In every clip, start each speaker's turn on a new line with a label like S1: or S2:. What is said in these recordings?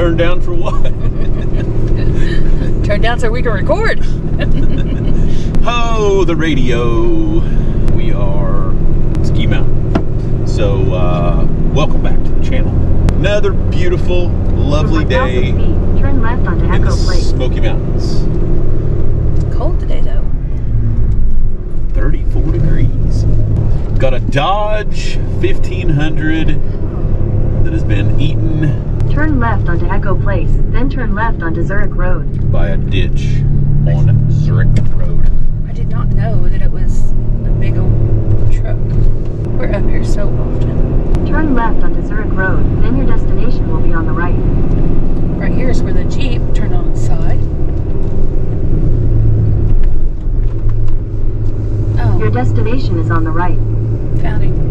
S1: Turned down for what?
S2: Turned down so we can record.
S1: Oh, the radio. We are Ski Mountain. So, welcome back to the channel. Another beautiful, lovely day
S3: Turn left onto
S1: in the
S3: Echo Place.
S1: Smoky Mountains.
S2: It's cold today, though.
S1: 34 degrees. Got a Dodge 1500 that has been eaten
S3: Turn left onto Echo Place, then turn left onto Zurich Road.
S1: by a ditch on Zurich Road.
S2: I did not know that it was a big old truck. We're up here so often.
S3: Turn left onto Zurich Road, then your destination will be on the right.
S2: Right here is where the Jeep turned on its side. Oh,
S3: Your destination is on the right.
S2: found him.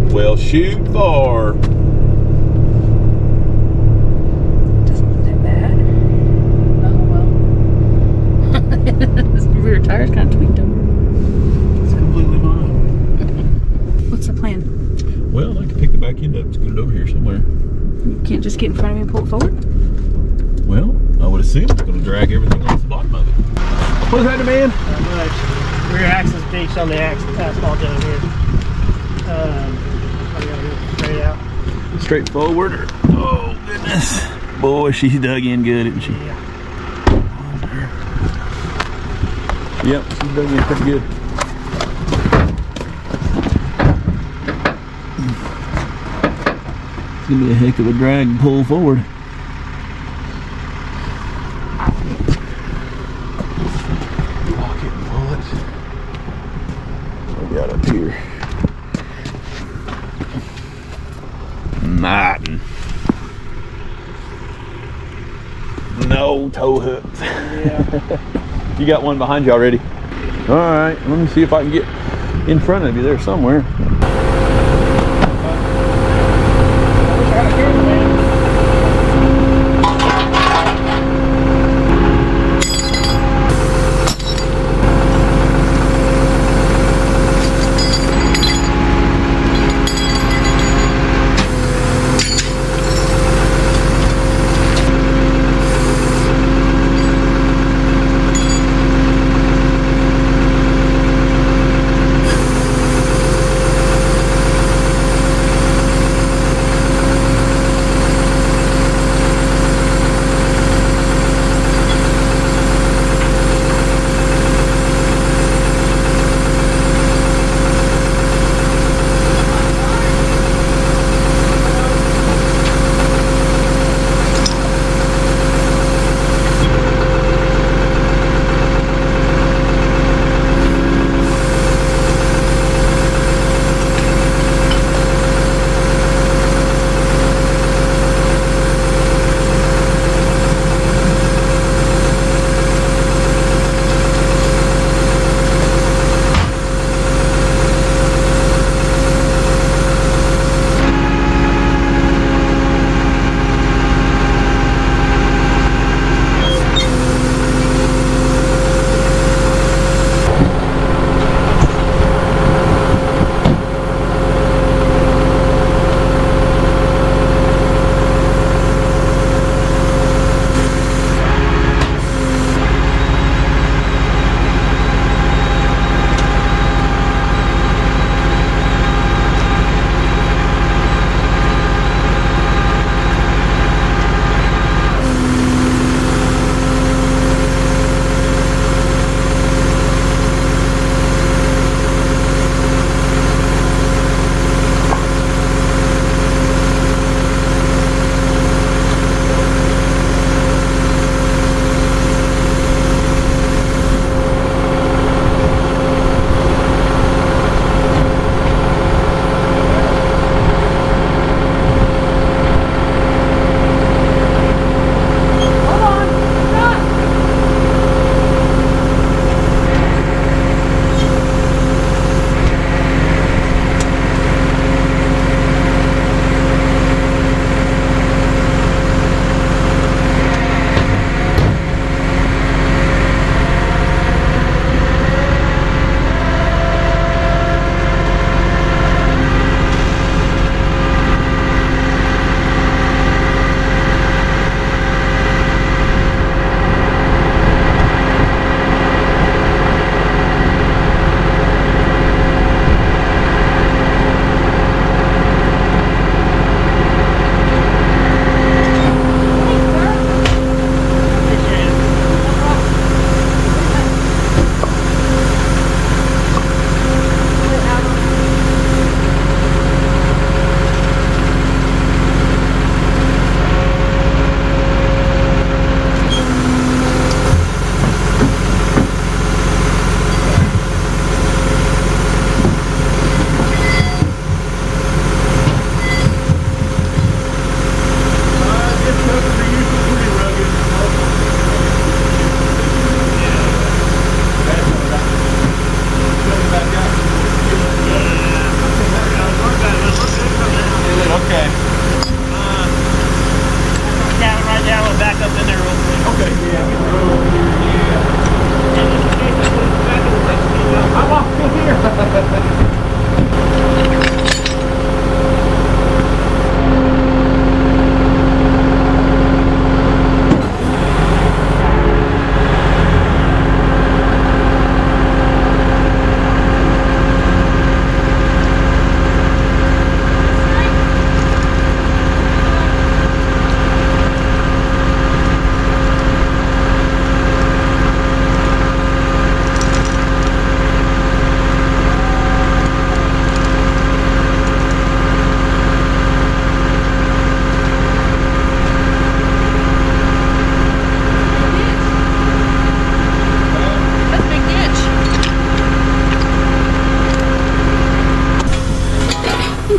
S1: Well, shoot far.
S2: Doesn't look that bad. Oh, well. His rear tire's kind of tweaked over.
S1: It's completely mine.
S2: What's the plan?
S1: Well, I'd like to pick the back end up, scoot it over here somewhere.
S2: You can't just get in front of me and pull it forward?
S1: Well, I would assume it's going to drag everything off the bottom of it. What is that demand?
S4: Not much. Rear axle's beached on the asphalt down here. I gotta go straight out.
S1: Straightforward or? Oh, goodness. Boy, she's dug in good, isn't she?
S4: Yeah.
S1: Yep, she's dug in pretty good. It's going to be a heck of a drag and pull forward. Lock it and pull it. What we got up here? Nothing. No tow hooks.
S4: Yeah.
S1: You got one behind you already. All right, let me see if I can get in front of you there somewhere.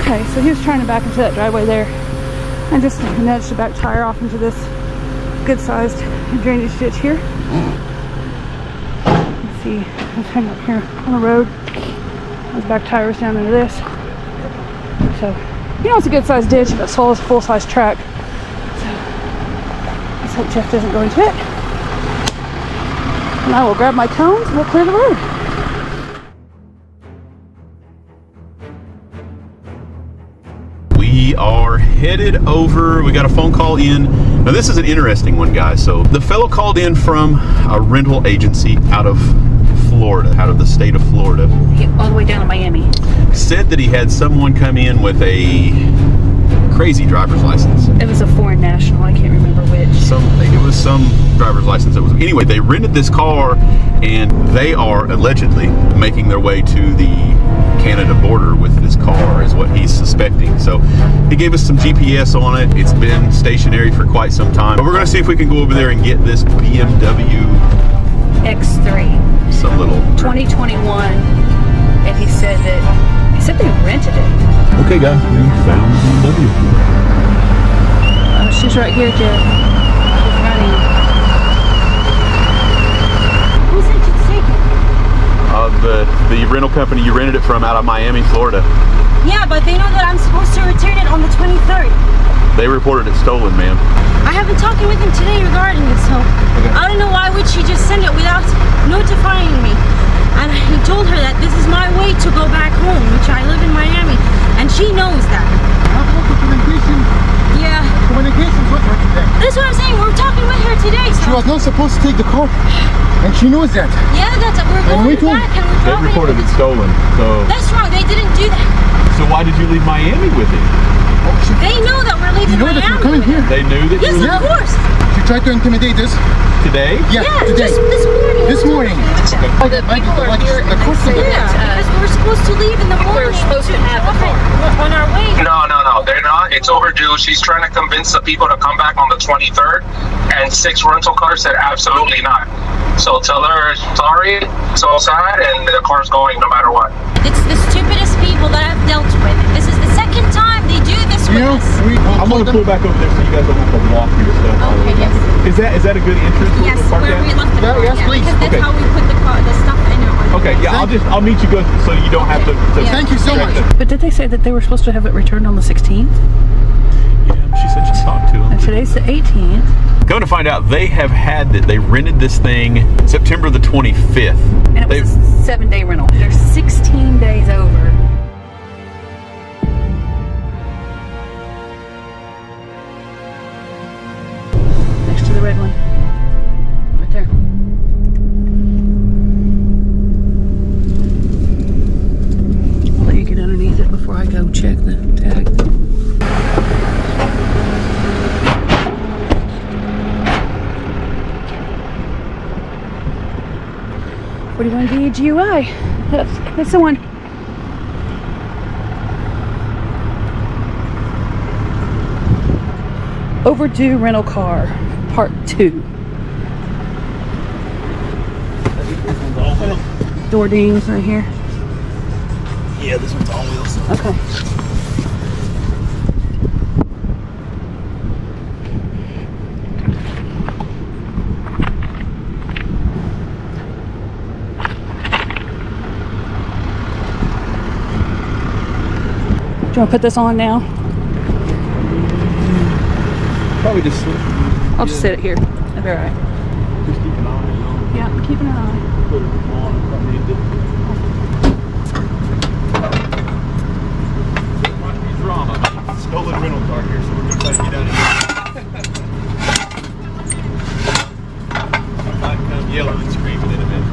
S2: Okay, so he was trying to back into that driveway there and just nudged the back tire off into this good-sized drainage ditch here. Let's see, I was hanging up here on the road. His back tire was down into this. So, you know, it's a good-sized ditch, but it's a full-size track. So, let's hope Jeff doesn't go into it. And I will grab my cones and we'll clear the road.
S1: We are headed over. We got a phone call in. Now this is an interesting one, guys. So the fellow called in from a rental agency out of Florida, out of the state of Florida.
S2: All the way down to Miami.
S1: Said that he had someone come in with a crazy driver's license.
S2: It was a foreign national, I can't remember which.
S1: It was some driver's license that was. Anyway, they rented this car and they are allegedly making their way to the Canada border with this car is what he's suspecting. So he gave us some GPS on it. It's been stationary for quite some time. But we're gonna see if we can go over there and get this BMW
S2: X3.
S1: Some little
S2: 2021. And he said they rented it.
S1: Okay guys, we found the BMW.
S2: Oh, she's right here, Jeff. She's running. Who said you'd take it?
S1: The rental company you rented it from out of Miami, Florida.
S5: Yeah, but they know that I'm supposed to return it on the 23rd.
S1: They reported it stolen, ma'am.
S5: I have been talking with him today regarding this, so I don't know why would she just send it without notifying me. And he told her that this is my way to go back home, which I live in Miami, and she knows that.
S6: Communication.
S5: Yeah.
S6: Communication's with her today.
S5: That's what I'm saying. We're talking with her today. So.
S6: She was not supposed to take the car, and she knows that.
S5: Yeah, we're going back and we're
S1: They
S5: dropping
S1: reported it stolen, so.
S5: That's wrong. They didn't do that.
S1: So why did you leave Miami with it?
S5: They know that we're leaving
S6: You know
S5: Miami.
S6: that you're coming here.
S1: They knew that
S5: Yes,
S1: you were
S5: of course.
S6: She tried to intimidate us.
S1: today?
S6: Yeah, today.
S5: Just this morning.
S6: This morning.
S2: Oh, the people are here and they say
S5: Yeah,
S2: that
S5: because we're supposed to leave in the morning.
S2: we're supposed to have the car.
S5: On our way.
S7: No, they're not. It's overdue. She's trying to convince the people to come back on the 23rd, and 6 rental cars said absolutely not. So tell her sorry, so sad, and the car's going no matter what.
S5: It's the stupidest people that I've dealt with. This is the second time they do this with us.
S1: I'm going to pull back over there so you guys don't have to walk your stuff.
S5: Okay, yes.
S1: Is that a good entrance?
S5: Yes, where we left the car.
S6: Yes, please.
S5: Because that's
S1: Okay.
S5: how we put the stuff in it.
S1: Okay, yeah, I'll meet you guys so you don't have to
S6: Thank you so much.
S2: But did they say that they were supposed to have it returned on the 16th?
S1: Yeah, she said she talked to
S2: And
S1: them.
S2: today's the 18th.
S1: Going to find out they have had that they rented this thing September the 25th.
S2: And it was a 7-day rental. They're 16 days over. Next to the red one. Right there. I'll let you get underneath it before I go check the tag. What do you want to do your GUI? That's the one. Overdue rental car, part 2. Door dings right here.
S1: Yeah, this one's all wheels.
S2: Okay. Do you want to put this on now?
S1: Probably just switch.
S2: I'll just set it here. That'll be alright.
S1: Just keep an eye on it.
S2: Yeah, I'm keeping an eye.
S1: Put it on if I need to. Might be drama. Stolen rental car here, so we're going to try to get out of here. I might come yelling and screaming in a minute.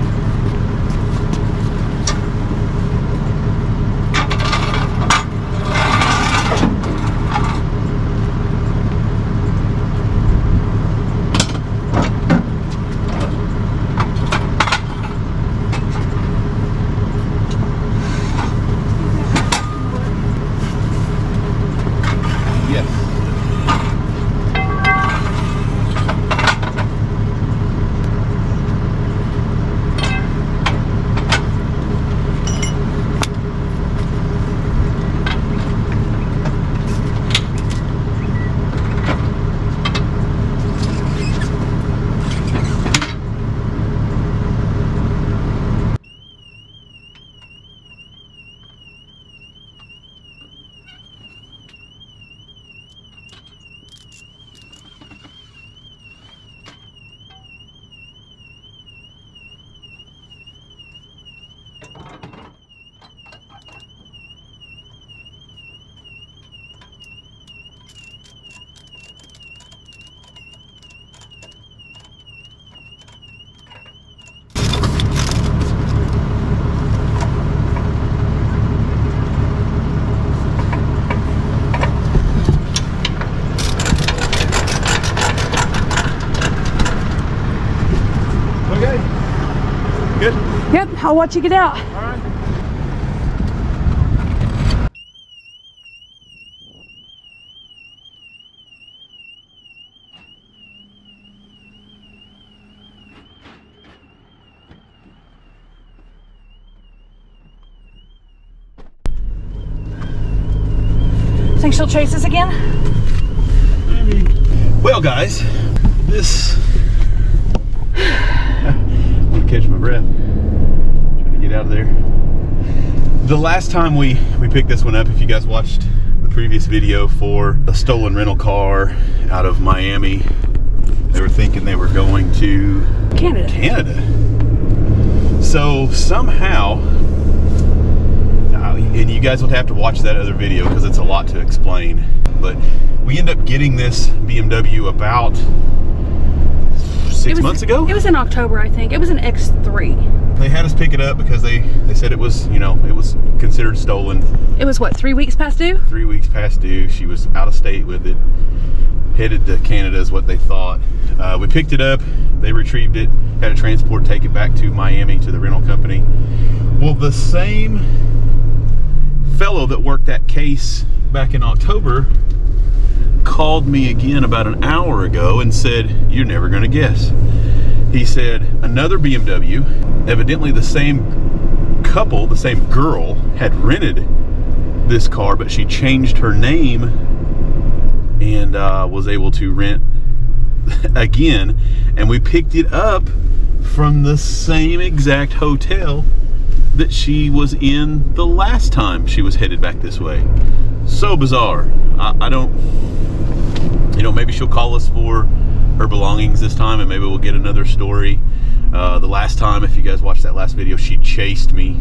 S1: Okay. Good?
S2: Yep, I'll watch you get out.
S1: All right.
S2: Think she'll chase us again?
S1: Maybe. Well, guys, this. I'm gonna catch my breath. Trying to get out of there. The last time we picked this one up, if you guys watched the previous video for a stolen rental car out of Miami, they were thinking they were going to Canada. So somehow, and you guys will have to watch that other video because it's a lot to explain, but we end up getting this BMW about 6 months ago.
S2: It was in October, I think. It was an X3.
S1: They had us pick it up because they said it was, you know, it was considered stolen.
S2: It was what, 3 weeks past due?
S1: 3 weeks past due. She was out of state with it. Headed to Canada is what they thought. We picked it up. They retrieved it. Had a transport take it back to Miami to the rental company. Well, the same fellow that worked that case back in October called me again about an hour ago and said, "You're never going to guess." He said another BMW, evidently the same couple, the same girl, had rented this car, but she changed her name and was able to rent again. And we picked it up from the same exact hotel that she was in the last time she was headed back this way. So bizarre. I don't, you know, maybe she'll call us for her belongings this time and maybe we'll get another story. The last time, if you guys watched that last video, she chased me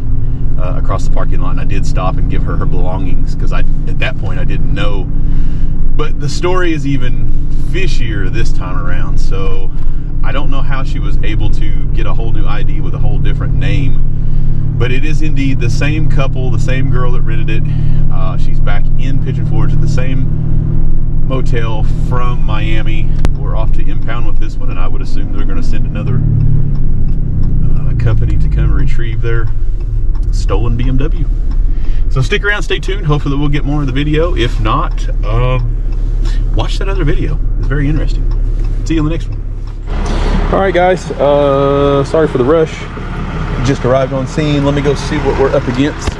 S1: across the parking lot and I did stop and give her her belongings because at that point I didn't know. But the story is even fishier this time around. So I don't know how she was able to get a whole new ID with a whole different name. But it is indeed the same couple, the same girl that rented it. She's back in Pigeon Forge at the same motel from Miami. We're off to impound with this one, and I would assume they're going to send another company to come retrieve their stolen BMW. So stick around, stay tuned. Hopefully we'll get more of the video. If not, watch that other video. It's very interesting. See you on the next one. All right, guys. Sorry for the rush. Just arrived on scene. Let me go see what we're up against.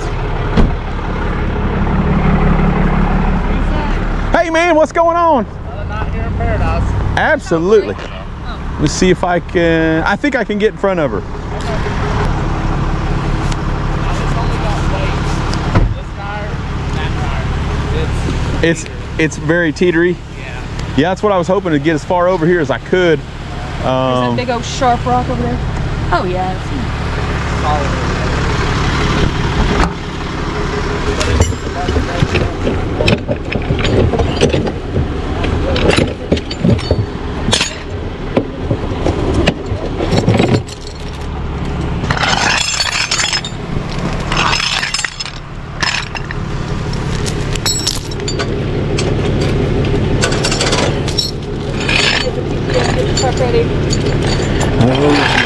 S1: Hey man, what's going on?
S4: Not here in paradise.
S1: Absolutely. Let's see if I can. I think I can get in front of her. It's very teetery. Yeah, that's what I was hoping to get as far over here as I could.
S2: There's that big old sharp rock over there. Oh yeah.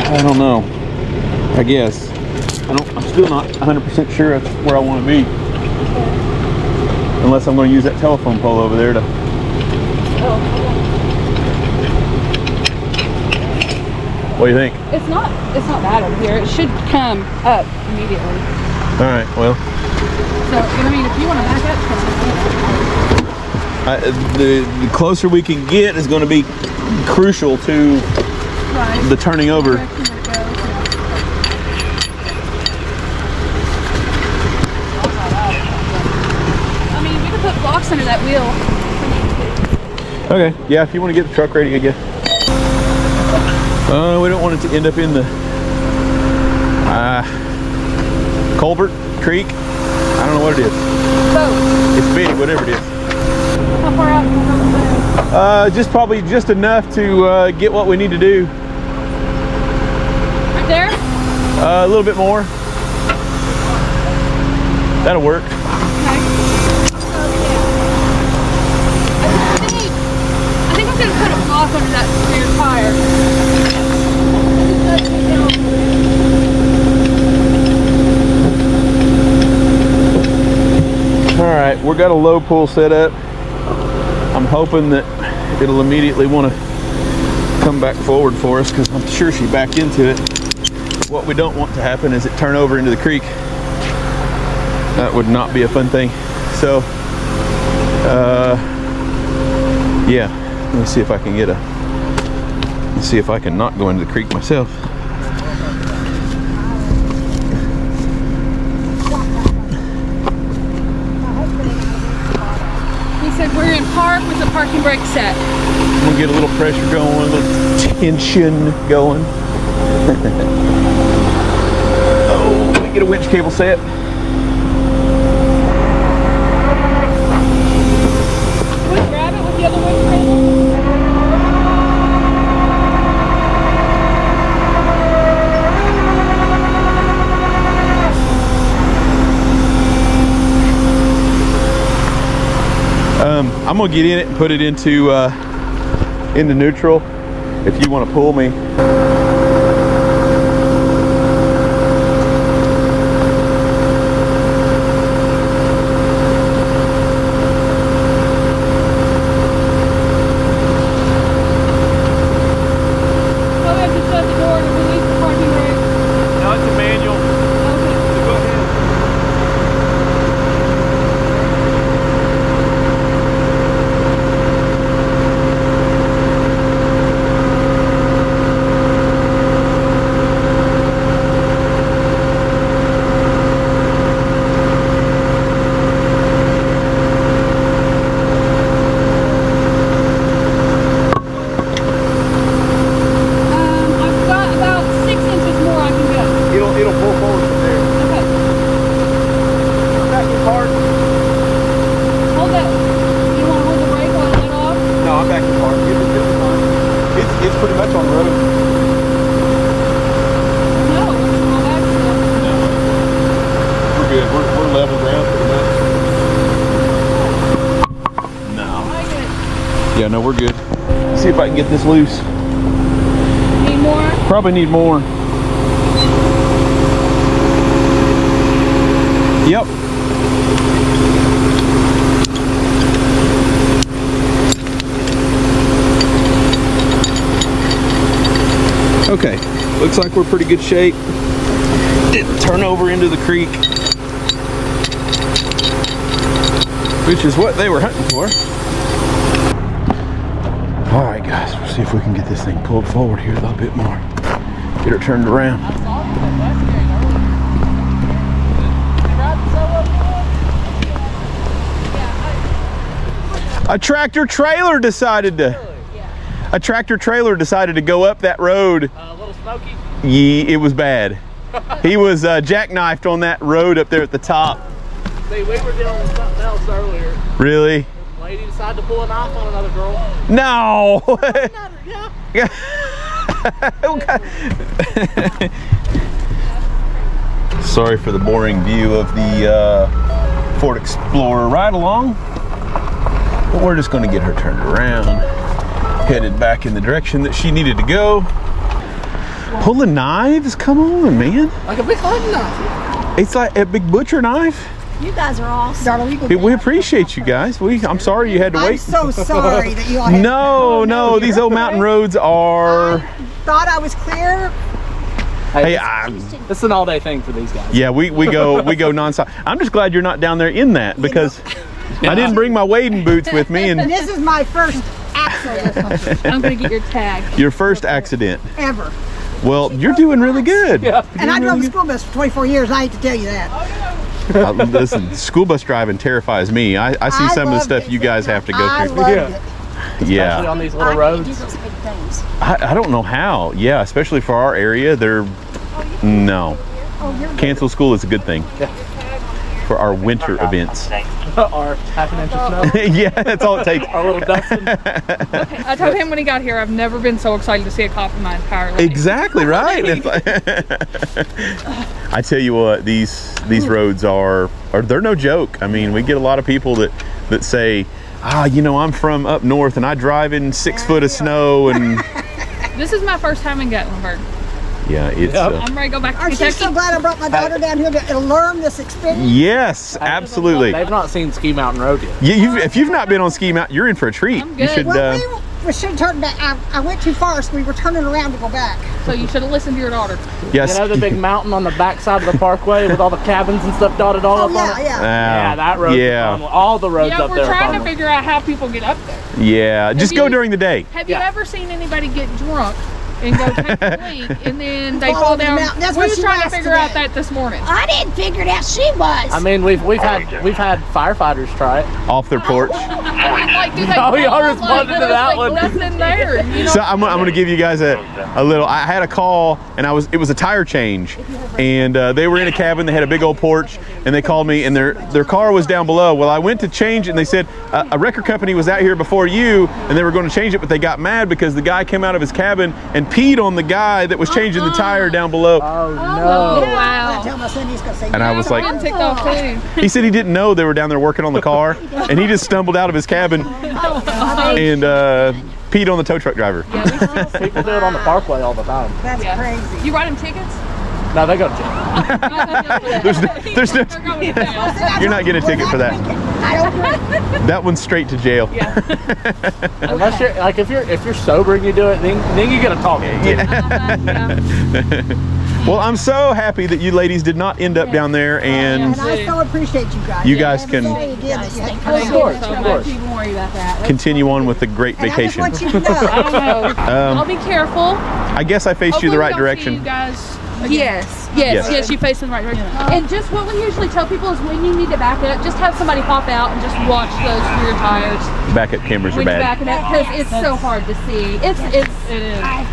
S1: I don't know. I guess. I'm still not 100% sure that's where I want to be. Unless I'm going to use that telephone pole over there to... What do you think?
S2: It's not bad over here. It should come up immediately.
S1: All right, well.
S2: So, I mean, if you want to back up,
S1: the closer we can get is going to be crucial to the turning over.
S2: I mean, we can put blocks under that wheel.
S1: Okay, yeah, if you want to get the truck ready, I guess. We don't want it to end up in the culvert, creek. I don't know what it is. It's big, whatever it is.
S2: How far out?
S1: Just probably just enough to get what we need to do.
S2: Right there?
S1: A little bit more. That'll work.
S2: Okay. I think I'm gonna put a block under that spare tire.
S1: we've got a low pull set up. I'm hoping that it'll immediately want to come back forward for us because I'm sure she backed into it. What we don't want to happen is it turn over into the creek. That would not be a fun thing. So, yeah, let me see if I can get let's see if I can not go into the creek myself.
S2: He said we're in park with the parking brake set.
S1: I'm gonna get a little pressure going, a little tension going. Oh, let me get a winch cable set.
S2: Grab it with the other winch cable.
S1: I'm gonna get in it and put it into neutral if you want to pull me. Yeah, no, we're good. Let's see if I can get this loose.
S2: Need more?
S1: Probably need more. Yep. Okay, looks like we're pretty good shape. Didn't turn over into the creek, which is what they were hunting for. All right, guys, we'll see if we can get this thing pulled forward here a little bit more. Get her turned around. A tractor trailer decided to go up that road.
S4: A little smoky?
S1: Yeah, it was bad. He was jackknifed on that road up there at the top.
S4: See, we were dealing with something else earlier.
S1: Really?
S4: Lady decided to pull a knife on another girl.
S1: No!
S4: Yeah.
S1: Sorry for the boring view of the Ford Explorer ride along. But we're just going to get her turned around, headed back in the direction that she needed to go. Pulling knives? Come on, man.
S4: Like a big hunting knife.
S1: It's like a big butcher knife.
S8: You guys are awesome.
S1: We appreciate you guys. I'm sorry you had to wait.
S8: I'm so sorry that you all had
S1: No, these old mountain roads are...
S8: I thought I was clear.
S1: Hey,
S4: it's an all-day thing for these guys.
S1: Yeah, we go nonstop. I'm just glad you're not down there in that because I didn't bring my wading boots with me. And
S8: this is my first accident.
S2: I'm gonna get your tag.
S1: Your first accident.
S8: Ever.
S1: Well, you're doing really good.
S4: Yeah.
S8: And I drove a school bus for 24 years. I hate to tell you that.
S1: Listen, school bus driving terrifies me. I see some of the stuff you guys have to go through.
S4: Especially on these little roads.
S1: I don't know how. Yeah, especially for our area, no. Cancel school is a good thing.
S4: Yeah.
S1: For our winter events.
S4: Our half an inch of snow.
S1: Yeah, that's all it takes.
S4: Our little dusting.
S2: Okay, I told him when he got here, I've never been so excited to see a cop in my entire life.
S1: Exactly right. I tell you what, these roads they're no joke. I mean, we get a lot of people that say, you know, I'm from up north and I drive in 6 foot of snow and.
S2: This is my first time in Gatlinburg.
S1: Yeah, it's.
S2: I'm ready to go back to
S8: Aren't you so glad I brought my daughter down here to learn this experience?
S1: Yes, absolutely.
S4: They've not seen Ski Mountain Road yet.
S1: Yeah, if you've not been on Ski Mountain, you're in for a treat.
S2: I'm
S1: You
S2: good.
S1: should.
S8: Well, we should turn back. I went too far, so we were turning around to go back.
S2: So you should have listened to your daughter.
S1: Yes.
S4: You know the big mountain on the back side of the parkway with all the cabins and stuff dotted all up on it? Yeah, that road.
S1: Yeah.
S4: All the roads
S2: Yeah,
S4: up
S2: we're
S4: there. are
S2: trying to
S4: fun.
S2: figure out how people get up there.
S1: Yeah. Just go during the day.
S2: Have you ever seen anybody get drunk and go take a leak and then they fall down?
S8: That's
S2: We
S8: what
S2: was
S8: she
S2: trying to
S8: asked
S2: figure out
S8: today.
S2: that this morning.
S8: I didn't figure it out. She was.
S4: I mean, we've had firefighters try it.
S1: Off their porch.
S2: Like, do they
S4: Oh, y'all
S2: fall?
S4: responded to
S2: there's,
S4: that
S2: like,
S4: one.
S2: Nothing there. You know?
S1: So I'm gonna give you guys a little. I had a call and it was a tire change, and they were in a cabin. They had a big old porch, and they called me, and their car was down below. Well, I went to change it, and they said a record company was out here before you, and they were going to change it, but they got mad because the guy came out of his cabin and peed on the guy that was changing the tire down below.
S4: Oh no!
S2: Oh,
S8: I
S2: wow.
S8: tell my son he's gonna say.
S1: And I was like,
S2: I'm ticked off too.
S1: he said he didn't know they were down there working on the car, and he just stumbled out of his cabin and peed on the tow truck driver.
S4: People do it on the parkway all the time.
S8: That's crazy.
S2: You write him tickets?
S4: No, they go to jail.
S1: There's no, you're not getting a ticket for that.
S8: I don't drink.
S1: That one's straight to jail.
S4: Unless you're like if you're sober and you do it, then you get a talk.
S1: Well, I'm so happy that you ladies did not end up down there, and
S8: And I so appreciate you guys.
S1: You guys can-
S8: Sorry again that you had to come
S4: Of
S8: out.
S4: course,
S2: So
S4: of
S2: much.
S4: course.
S2: Even worry about that.
S1: continue on with the great
S8: And I just
S1: vacation.
S8: want you to know.
S2: I don't know. I'll be careful.
S1: I guess I faced you the right
S2: Hopefully we don't see
S1: direction.
S2: You guys.
S5: Yes.
S2: Yes, you face in the right direction. And just what we usually tell people is when you need to back up, just have somebody pop out and just watch those rear tires
S1: Backup cameras are
S2: when you're
S1: bad.
S2: backing up because it's so hard to see. It is.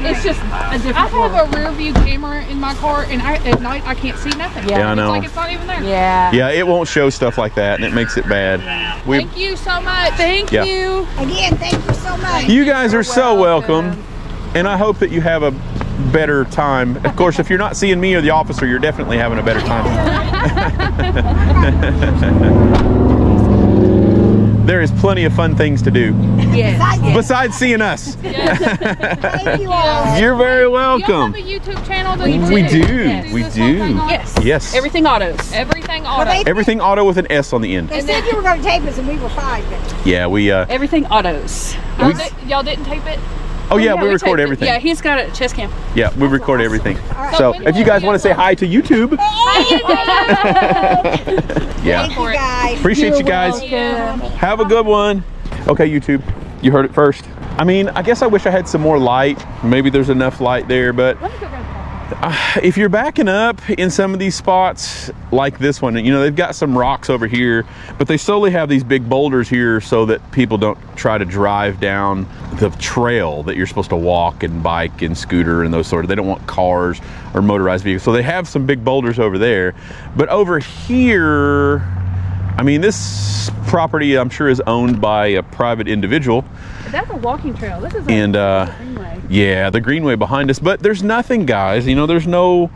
S2: It's just a different
S9: I have a rear view camera in my car, and at night I can't see nothing.
S1: Yeah, I know.
S9: It's like it's not even there.
S5: Yeah.
S1: Yeah, it won't show stuff like that, and it makes it bad.
S9: Thank you so much. Thank
S1: Yeah.
S9: you.
S8: Again, thank you so much.
S1: You guys are so welcome, and I hope that you have a better time. Of course, if you're not seeing me or the officer, you're definitely having a better time. There is plenty of fun things to do besides seeing us.
S8: Thank you all.
S1: You're very
S9: Y'all
S1: welcome.
S9: have a YouTube channel that
S1: We do.
S9: Yes.
S1: We
S9: This whole
S1: do.
S9: thing on?
S2: Yes.
S1: Yes.
S2: Everything autos.
S9: Everything auto.
S8: they-
S1: Everything auto with an S on the end.
S8: They said you were going to tape us, and we were fine. But
S1: Yeah, we.
S2: Everything autos.
S9: Y'all didn't tape it?
S1: Oh yeah, we
S2: taped
S1: record
S2: it.
S1: everything.
S2: Yeah, he's got a chest cam.
S1: Yeah, we record everything.
S8: right.
S1: So
S9: when
S1: if you
S9: will
S1: guys
S9: we
S1: want to say
S9: get
S1: hi to YouTube, yeah.
S8: thank you guys.
S1: Appreciate you guys. Have a good one. Okay, YouTube, you heard it first. I mean, I guess I wish I had some more light. Maybe there's enough light there, but if you're backing up in some of these spots like this one, you know, they've got some rocks over here, but they solely have these big boulders here so that people don't try to drive down the trail that you're supposed to walk and bike and scooter and those sort of. They don't want cars or motorized vehicles. So they have some big boulders over there. But over here, I mean, this property I'm sure is owned by a private individual.
S2: That's a walking trail. This is a
S1: And
S2: greenway.
S1: yeah, the greenway behind us, but there's nothing, guys. You know, there's no,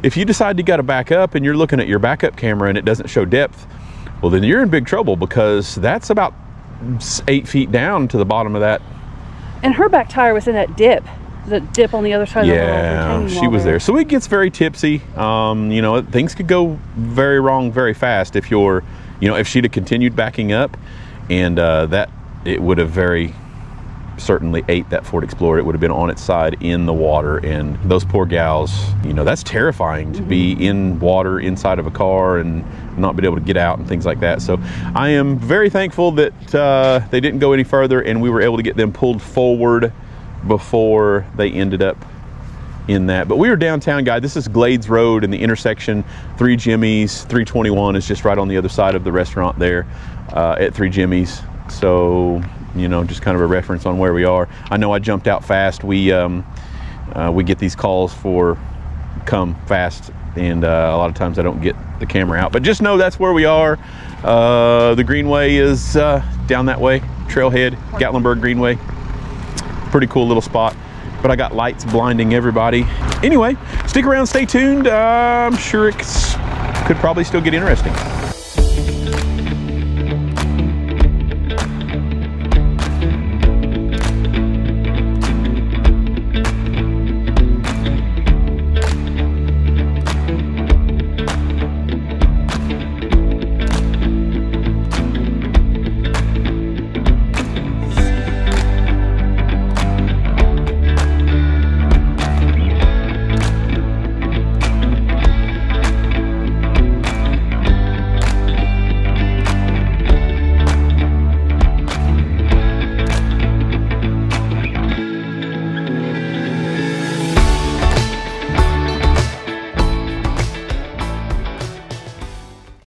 S1: if you decide you got to back up and you're looking at your backup camera and it doesn't show depth, well, then you're in big trouble because that's about 8 feet down to the bottom of that.
S2: And her back tire was in that dip. The dip on the other side of the
S1: Yeah,
S2: little
S1: she was there. So it gets very tipsy. You know, things could go very wrong very fast if you're, you know, if she'd have continued backing up, and that it would have very certainly ate that Ford Explorer. It would have been on its side in the water, and those poor gals, you know, that's terrifying to be in water inside of a car and not be able to get out and things like that. So I am very thankful that they didn't go any further and we were able to get them pulled forward before they ended up in that. But we were downtown, guys. This is Glades Road and the intersection. 3 Jimmy's, 321 is just right on the other side of the restaurant there at 3 Jimmy's. So, you know, just kind of a reference on where we are. I know I jumped out fast. We get these calls for come fast, and a lot of times I don't get the camera out. But just know that's where we are. The Greenway is down that way, trailhead, Gatlinburg Greenway. Pretty cool little spot, but I got lights blinding everybody. Anyway, stick around, stay tuned. I'm sure it could probably still get interesting.